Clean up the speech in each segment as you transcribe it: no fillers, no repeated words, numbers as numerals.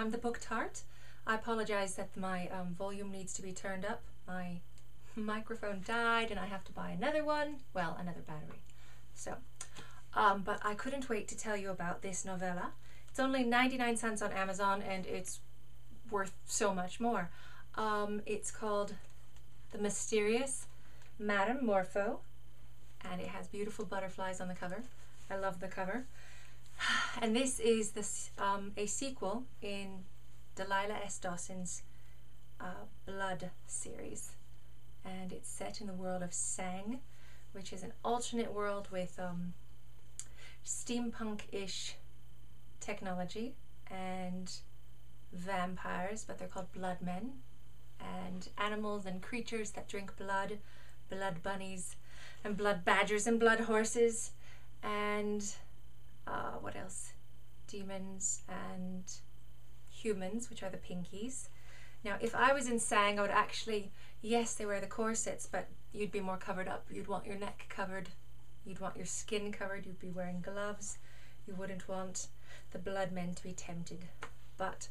I'm the Book Tart. I apologize that my volume needs to be turned up. My microphone died and I have to buy another one. Well, another battery. So, but I couldn't wait to tell you about this novella. It's only 99 cents on Amazon and it's worth so much more. It's called The Mysterious Madam Morpho, and it has beautiful butterflies on the cover. I love the cover. And this is a sequel in Delilah S. Dawson's Blood series, and it's set in the world of Sang, which is an alternate world with steampunk-ish technology and vampires, but they're called blood men, and animals and creatures that drink blood, blood bunnies and blood badgers and blood horses, and what else? Demons and humans, which are the pinkies. Now, if I was in Sang, I would actually, yes, they wear the corsets, but you'd be more covered up. You'd want your neck covered. You'd want your skin covered. You'd be wearing gloves. You wouldn't want the blood men to be tempted. But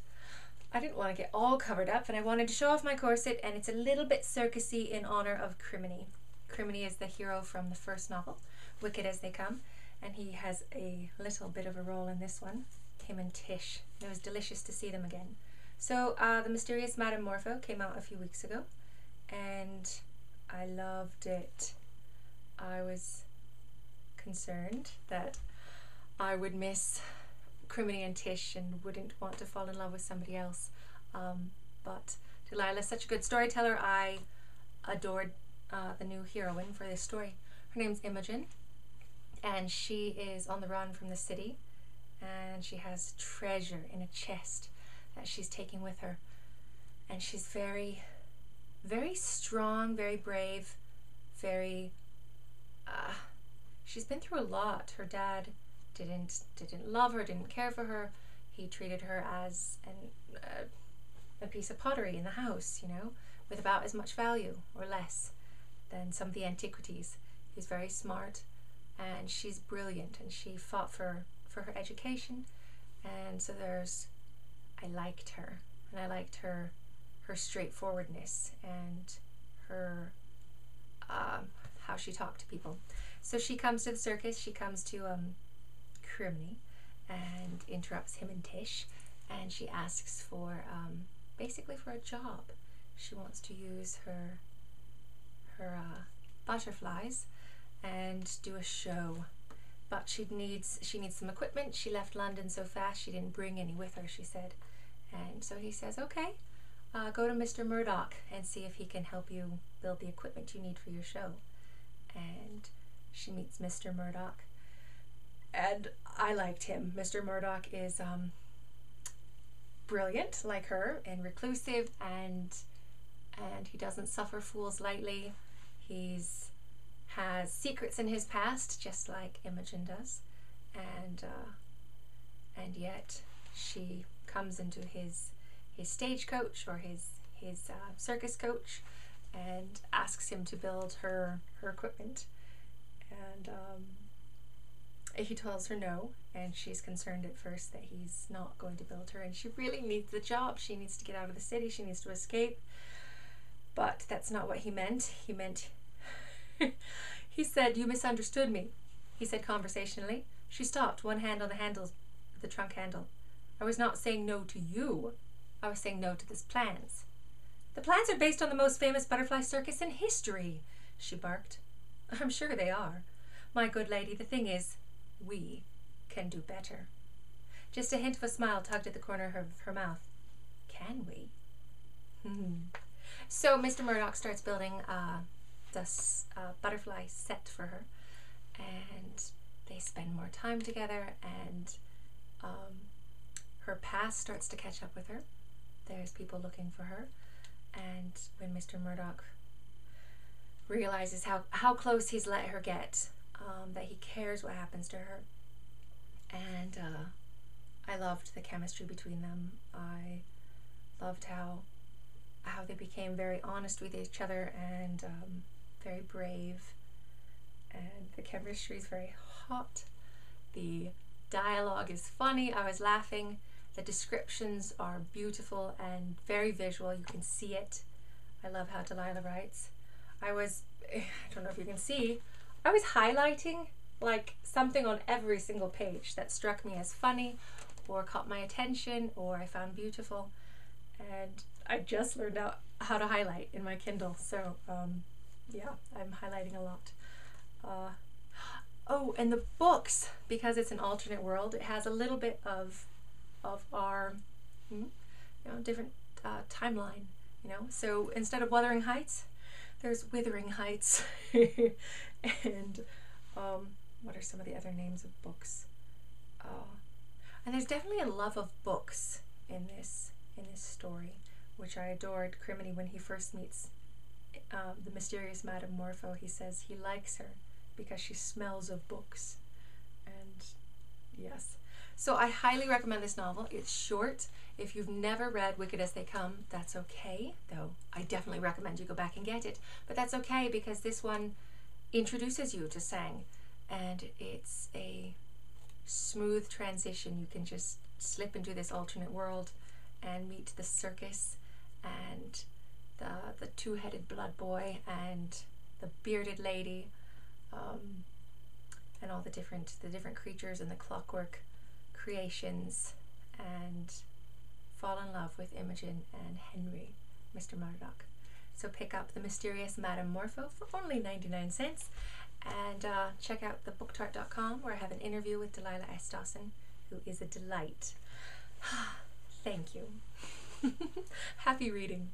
I didn't want to get all covered up, and I wanted to show off my corset, and it's a little bit circusy in honor of Criminy. Criminy is the hero from the first novel, Wicked as They Come, and he has a little bit of a role in this one, him and Tish. It was delicious to see them again. So The Mysterious Madam Morpho came out a few weeks ago, and I loved it. I was concerned that I would miss Criminy and Tish and wouldn't want to fall in love with somebody else. But Delilah's such a good storyteller. I adored the new heroine for this story. Her name's Imogen, and she is on the run from the city, and she has treasure in a chest that she's taking with her, and she's very, very strong, very brave, very she's been through a lot. Her dad didn't love her, didn't care for her. He treated her as a piece of pottery in the house, you know, with about as much value or less than some of the antiquities. He's very smart, and she's brilliant, and she fought for her education, and so I liked her, and I liked her straightforwardness and her how she talked to people. So she comes to the circus, she comes to Criminy and interrupts him and Tish, and she asks for basically for a job. She wants to use her butterflies and do a show, but she needs some equipment. She left London so fast she didn't bring any with her, she said. And so he says, okay, go to Mr. Murdoch and see if he can help you build the equipment you need for your show. And she meets Mr. Murdoch, and I liked him. Mr. Murdoch is brilliant like her and reclusive, and he doesn't suffer fools lightly. He's has secrets in his past, just like Imogen does, and yet she comes into his stagecoach or his circus coach and asks him to build her equipment, and he tells her no, and she's concerned at first that he's not going to build her, and she really needs the job. She needs to get out of the city, she needs to escape. But that's not what he meant. He meant he said, "You misunderstood me," he said conversationally. She stopped, one hand on the trunk handle. "I was not saying no to you. I was saying no to these plans." "The plans are based on the most famous butterfly circus in history," she barked. "I'm sure they are. My good lady, the thing is, we can do better." Just a hint of a smile tugged at the corner of her mouth. "Can we?" So Mr. Murdoch starts building this butterfly set for her, and they spend more time together, and her past starts to catch up with her. There's people looking for her, and when Mr. Murdoch realizes how close he's let her get, that he cares what happens to her, and I loved the chemistry between them. I loved how they became very honest with each other, and very brave, and the chemistry is very hot. The dialogue is funny. I was laughing, The descriptions are beautiful and very visual. You can see it. I love how Delilah writes. I don't know if you can see, I was highlighting like something on every single page that struck me as funny or caught my attention or I found beautiful. And I just learned out how to highlight in my Kindle. So yeah, I'm highlighting a lot. Oh, and the books, because it's an alternate world, it has a little bit of our different timeline, so instead of Wuthering Heights, there's Withering Heights. And what are some of the other names of books? And there's definitely a love of books in this story, which I adored. Criminy, when he first meets the Mysterious Madam Morpho, he says he likes her because she smells of books. And yes, so I highly recommend this novel. It's short. If you've never read Wicked as They Come, that's okay, though I definitely recommend you go back and get it. But that's okay, because this one introduces you to Sang, and it's a smooth transition. You can just slip into this alternate world and meet the circus and the two-headed blood boy and the bearded lady, and all the different creatures and the clockwork creations, and fall in love with Imogen and Henry, Mr. Murdoch. So pick up The Mysterious Madam Morpho for only 99 cents, and check out the booktart.com, where I have an interview with Delilah S. Dawson, who is a delight. Thank you. Happy reading.